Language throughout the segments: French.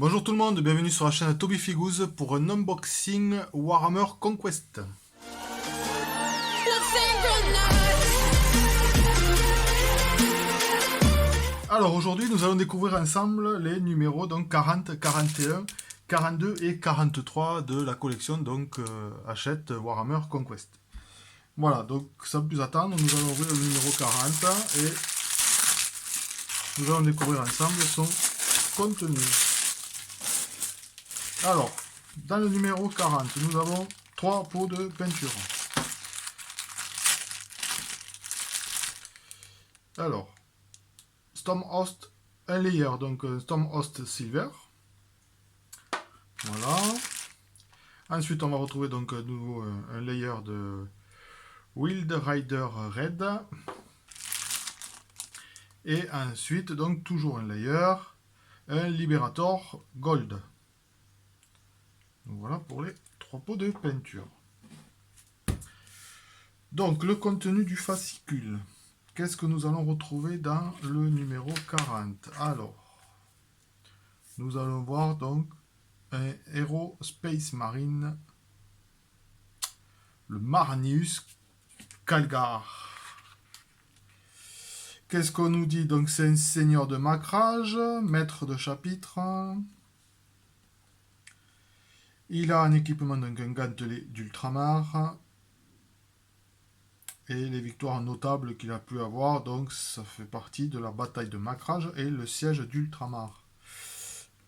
Bonjour tout le monde, bienvenue sur la chaîne Toby Figooz pour un unboxing Warhammer Conquest. Alors aujourd'hui nous allons découvrir ensemble les numéros donc 40, 41, 42 et 43 de la collection donc Hachette Warhammer Conquest. Voilà, donc sans plus attendre, nous allons ouvrir le numéro 40 et nous allons découvrir ensemble son contenu. Alors, dans le numéro 40, nous avons 3 pots de peinture. Alors, Stormhost, un layer, donc Stormhost Silver. Voilà. Ensuite, on va retrouver donc à nouveau un layer de Wild Rider Red. Et ensuite, donc toujours un layer, un Liberator Gold. Donc voilà pour les 3 pots de peinture. Donc le contenu du fascicule. Qu'est-ce que nous allons retrouver dans le numéro 40? Alors, nous allons voir donc un héros Space Marine, le Marneus Calgar. Qu'est-ce qu'on nous dit? Donc c'est un seigneur de macrage, maître de chapitre. Il a un équipement d'un gantelet d'ultramar. Et les victoires notables qu'il a pu avoir, donc ça fait partie de la bataille de macrage et le siège d'ultramar.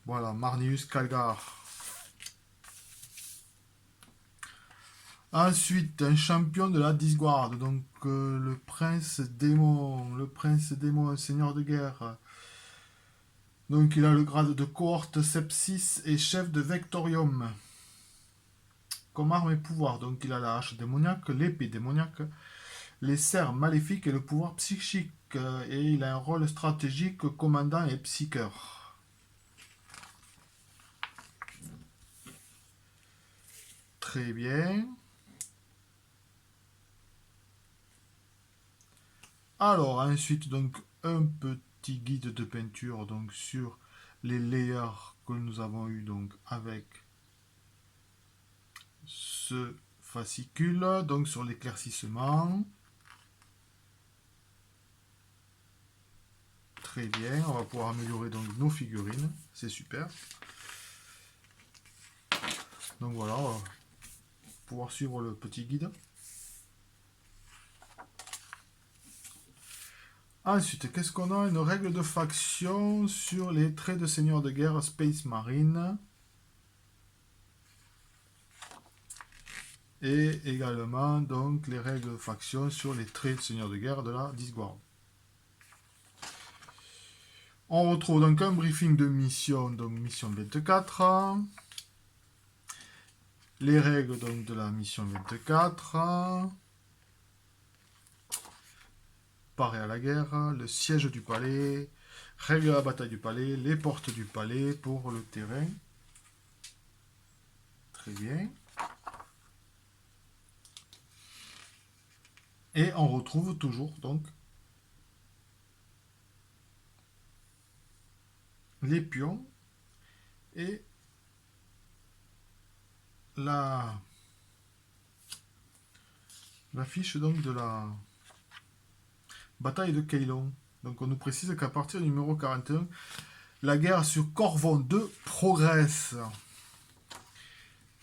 Voilà, Marneus Calgar. Ensuite, un champion de la disgarde, donc le prince démon, un seigneur de guerre. Donc il a le grade de cohorte sepsis et chef de Vectorium. Comme arme et pouvoir, donc il a la hache démoniaque, l'épée démoniaque, les serres maléfiques et le pouvoir psychique. Et il a un rôle stratégique, commandant et psycheur. Très bien. Alors ensuite donc un petit guide de peinture donc sur les layers que nous avons eu donc avec ce fascicule, donc sur l'éclaircissement. Très bien, on va pouvoir améliorer donc nos figurines, c'est super. Donc voilà, on va pouvoir suivre le petit guide. Ensuite, qu'est-ce qu'on a? Une règle de faction sur les traits de seigneur de guerre Space Marine. Et également donc les règles de faction sur les traits de seigneur de guerre de la Disguard. On retrouve donc un briefing de mission, donc mission 24. Les règles donc de la mission 24. Parer à la guerre, le siège du palais, règles de la bataille du palais, les portes du palais pour le terrain. Très bien. Et on retrouve toujours donc les pions et la fiche donc de la bataille de Keylon. Donc on nous précise qu'à partir du numéro 41, la guerre sur Corvon 2 progresse.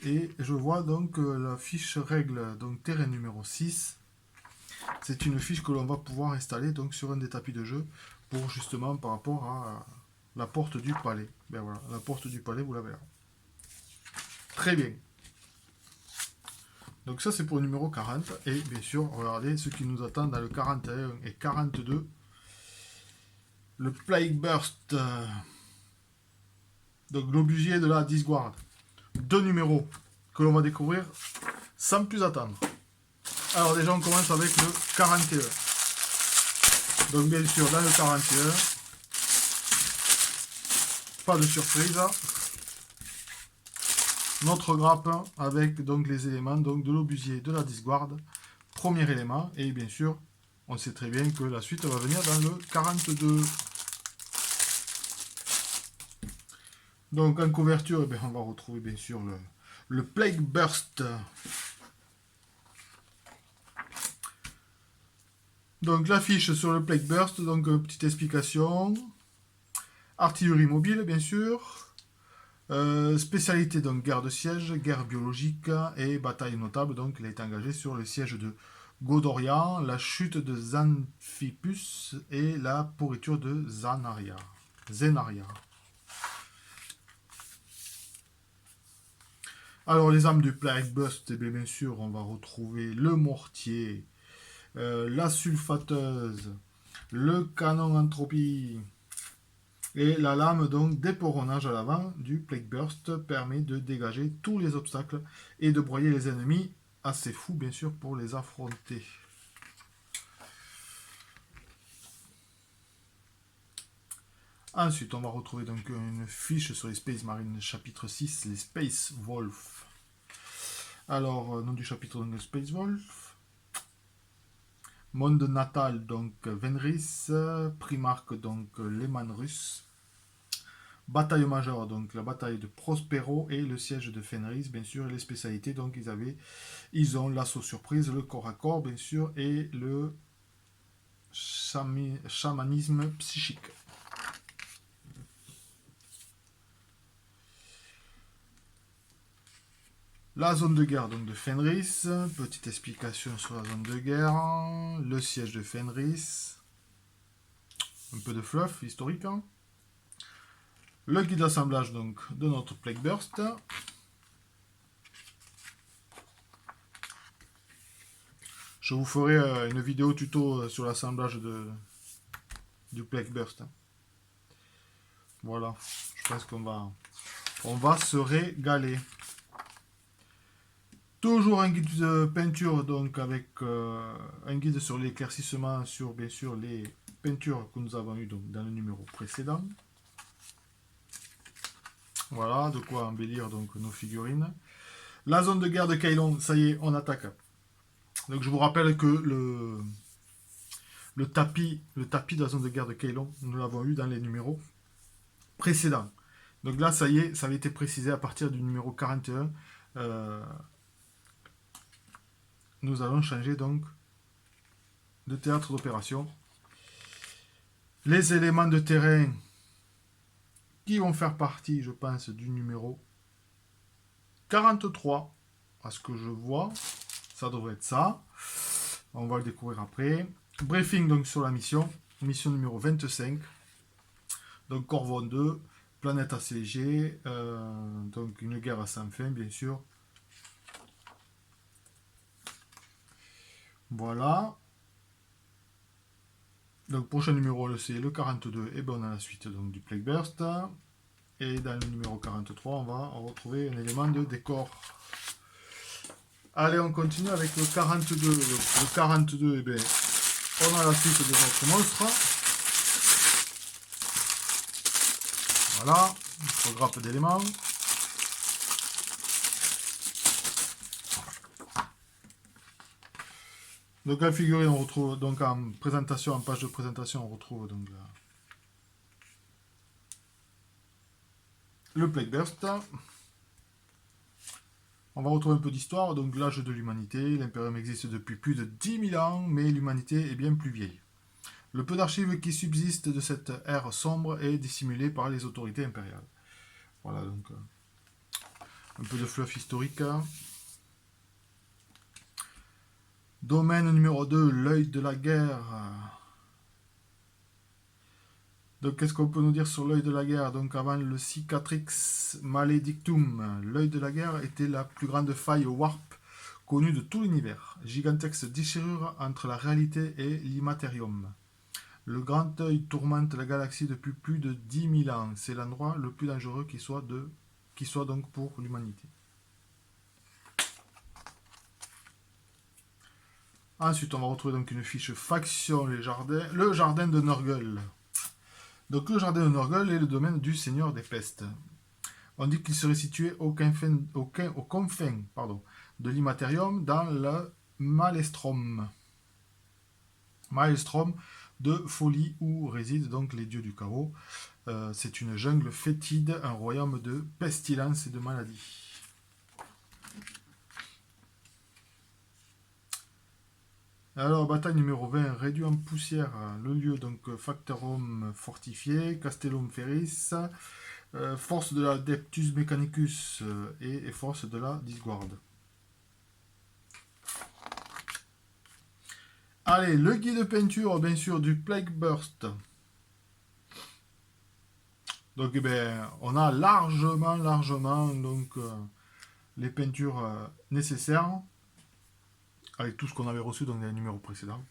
Et je vois donc la fiche règle, donc terrain numéro 6. C'est une fiche que l'on va pouvoir installer donc sur un des tapis de jeu pour justement par rapport à la porte du palais. Ben voilà, la porte du palais, vous l'avez là. Très bien. Donc ça c'est pour le numéro 40. Et bien sûr, regardez ce qui nous attend dans le 41 et 42. Le Plague Burst. Donc l'obusier de la Disguard. 2 numéros que l'on va découvrir sans plus attendre. Alors déjà on commence avec le 41. Donc bien sûr dans le 41, pas de surprise, notre grappe avec donc les éléments donc de l'obusier de la Disguard, premier élément, et bien sûr on sait très bien que la suite va venir dans le 42. Donc en couverture, eh bien, on va retrouver bien sûr le Plague Burst. Donc l'affiche sur le Plague Burst, donc petite explication. Artillerie mobile, bien sûr. Spécialité, donc guerre de siège, guerre biologique et bataille notable. Donc il est engagé sur le siège de Godorian, la chute de Xanthipus et la pourriture de Zenaria. Alors les armes du Plague Burst, eh bien sûr, on va retrouver le mortier, la sulfateuse, le canon entropie et la lame donc d'éperonnage à l'avant du Plague Burst permet de dégager tous les obstacles et de broyer les ennemis, assez fous bien sûr pour les affronter. Ensuite, on va retrouver donc une fiche sur les Space Marines, chapitre 6, les Space Wolf. Alors, nom du chapitre, donc, Space Wolf. Monde natal, donc Venris. Primarque, donc Lehman russe. Bataille majeure, donc la bataille de Prospero et le siège de Fenris, bien sûr, et les spécialités, donc ils ont l'assaut surprise, le corps à corps, bien sûr, et le chamanisme psychique. La zone de guerre donc de Fenris, petite explication sur la zone de guerre, le siège de Fenris, un peu de fluff historique, le guide d'assemblage donc de notre Plague Burst, je vous ferai une vidéo tuto sur l'assemblage du Plague Burst. Voilà, je pense on va se régaler. Toujours un guide de peinture, donc avec un guide sur l'éclaircissement, sur bien sûr les peintures que nous avons eues donc, dans le numéro précédent. Voilà, de quoi embellir donc nos figurines. La zone de guerre de Kailon, ça y est, on attaque. Donc je vous rappelle que le tapis de la zone de guerre de Kailon, nous l'avons eu dans les numéros précédents. Donc là, ça y est, ça avait été précisé à partir du numéro 41. Nous allons changer donc de théâtre d'opération. Les éléments de terrain qui vont faire partie, je pense, du numéro 43. À ce que je vois, ça devrait être ça. On va le découvrir après. Briefing donc sur la mission. Mission numéro 25. Donc Corvon 2, planète assiégée. Donc une guerre sans fin, bien sûr. Voilà. Donc prochain numéro, c'est le 42. Et ben on a la suite donc, du Plague Burst. Et dans le numéro 43, on va retrouver un élément de décor. Allez, on continue avec le 42. Le 42, eh bien, on a la suite de notre monstre. Voilà, notre grappe d'éléments. Donc la figurine, on retrouve donc en présentation, en page de présentation, on retrouve donc le Plague Burst. On va retrouver un peu d'histoire, donc l'âge de l'humanité. L'impérium existe depuis plus de 10 000 ans, mais l'humanité est bien plus vieille. Le peu d'archives qui subsistent de cette ère sombre est dissimulé par les autorités impériales. Voilà donc un peu de fluff historique. Domaine numéro 2, l'œil de la guerre. Donc qu'est-ce qu'on peut nous dire sur l'œil de la guerre? Donc avant le Cicatrix Maledictum, l'œil de la guerre était la plus grande faille warp connue de tout l'univers. Gigantesque déchirure entre la réalité et l'immatérium. Le grand œil tourmente la galaxie depuis plus de 10 000 ans. C'est l'endroit le plus dangereux qui soit donc pour l'humanité. Ensuite, on va retrouver donc une fiche faction, le jardin de Nurgle. Donc le jardin de Nurgle est le domaine du Seigneur des Pestes. On dit qu'il serait situé aux confins de l'Immatérium dans le Maelstrom. Maelstrom de folie où résident donc les dieux du chaos. C'est une jungle fétide, un royaume de pestilence et de maladies. Alors, bataille numéro 20, réduit en poussière le lieu, donc Factorum fortifié, Castellum Ferris, force de la Deptus Mechanicus et force de la Disguard. Allez, le guide de peinture, bien sûr, du Plague Burst. Donc, eh ben, on a largement donc, les peintures nécessaires, avec tout ce qu'on avait reçu dans les numéros précédents,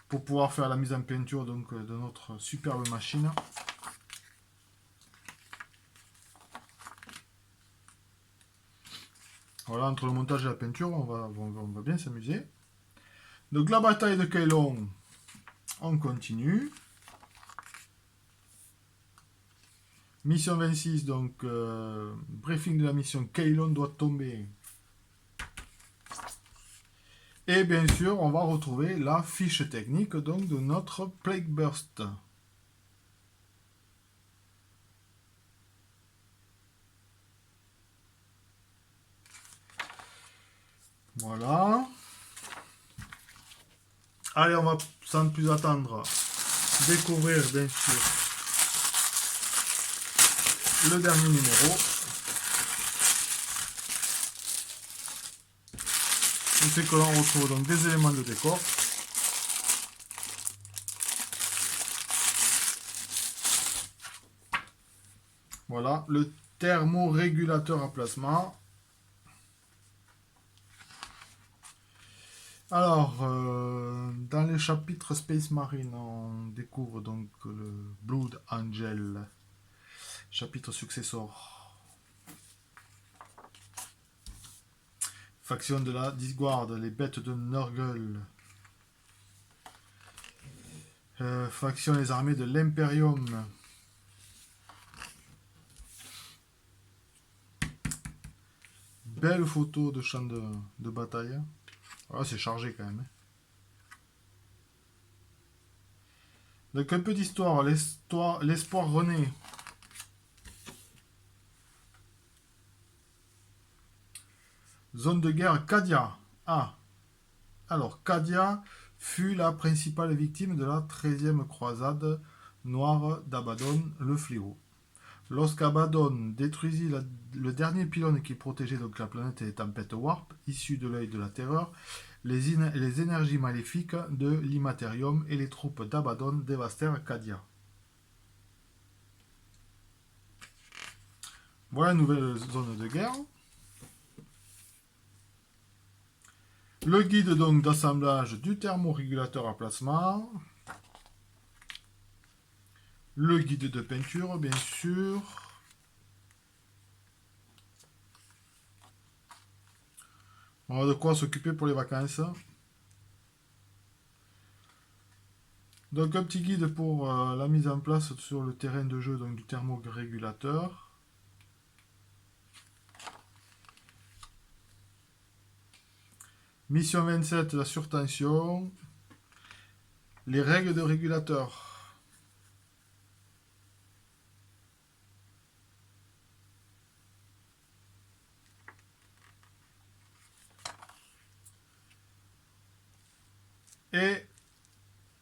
pour pouvoir faire la mise en peinture donc, de notre superbe machine. Voilà, entre le montage et la peinture, on va bien s'amuser. Donc la bataille de Keylon, on continue. Mission 26, donc briefing de la mission, Keylon doit tomber. Et bien sûr, on va retrouver la fiche technique donc, de notre Plague Burst. Voilà. Allez, on va sans plus attendre découvrir bien sûr le dernier numéro. C'est que l'on retrouve donc des éléments de décor. Voilà, le thermorégulateur à plasma. Alors, dans les chapitres Space Marine, on découvre donc le Blood Angel, chapitre successor. Faction de la Disguard, les bêtes de Nurgle. Faction les armées de l'Imperium. Belle photo de champ de bataille. Voilà, c'est chargé quand même. Donc un peu d'histoire. L'espoir renaît. Zone de guerre Cadia. Ah. Alors, Cadia fut la principale victime de la 13e croisade noire d'Abaddon, le fléau. Lorsqu'Abaddon détruisit le dernier pylône qui protégeait donc la planète et les tempêtes Warp, issues de l'œil de la terreur, les énergies maléfiques de l'Immaterium et les troupes d'Abaddon dévastèrent Cadia. Voilà une nouvelle zone de guerre. Le guide donc d'assemblage du thermorégulateur à plasma. Le guide de peinture, bien sûr. On a de quoi s'occuper pour les vacances. Donc un petit guide pour la mise en place sur le terrain de jeu donc, du thermorégulateur. Mission 27, la surtension. Les règles de régulateur. Et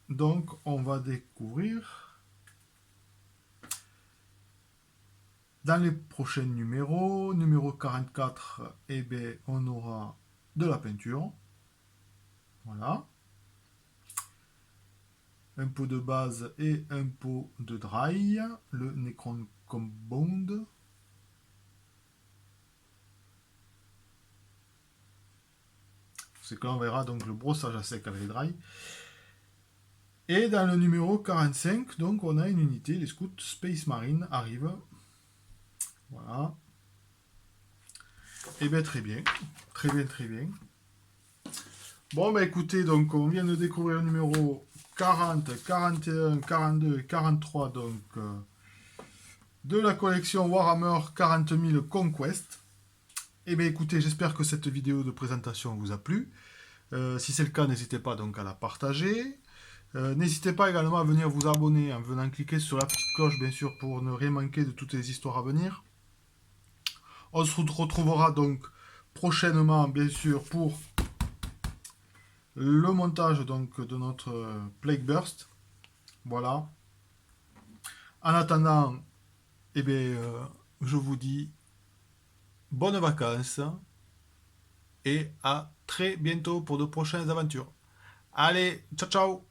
donc, on va découvrir dans les prochains numéros, numéro 44, eh bien, on aura de la peinture. Voilà. Un pot de base et un pot de dry. Le Necron Compound. C'est que là, on verra donc le brossage à sec avec les dry. Et dans le numéro 45, donc on a une unité, les scouts Space Marine arrivent. Voilà. Et bien très bien. Très bien, très bien. Bon, bah écoutez, donc on vient de découvrir le numéro 40, 41, 42 et 43 donc, de la collection Warhammer 40 000 Conquest. Et bien écoutez, j'espère que cette vidéo de présentation vous a plu. Si c'est le cas, n'hésitez pas donc à la partager. N'hésitez pas également à venir vous abonner en venant cliquer sur la petite cloche, bien sûr, pour ne rien manquer de toutes les histoires à venir. On se retrouvera donc prochainement, bien sûr, pour le montage donc, de notre Plague Burst. Voilà. En attendant, eh bien, je vous dis bonnes vacances et à très bientôt pour de prochaines aventures. Allez, ciao ciao!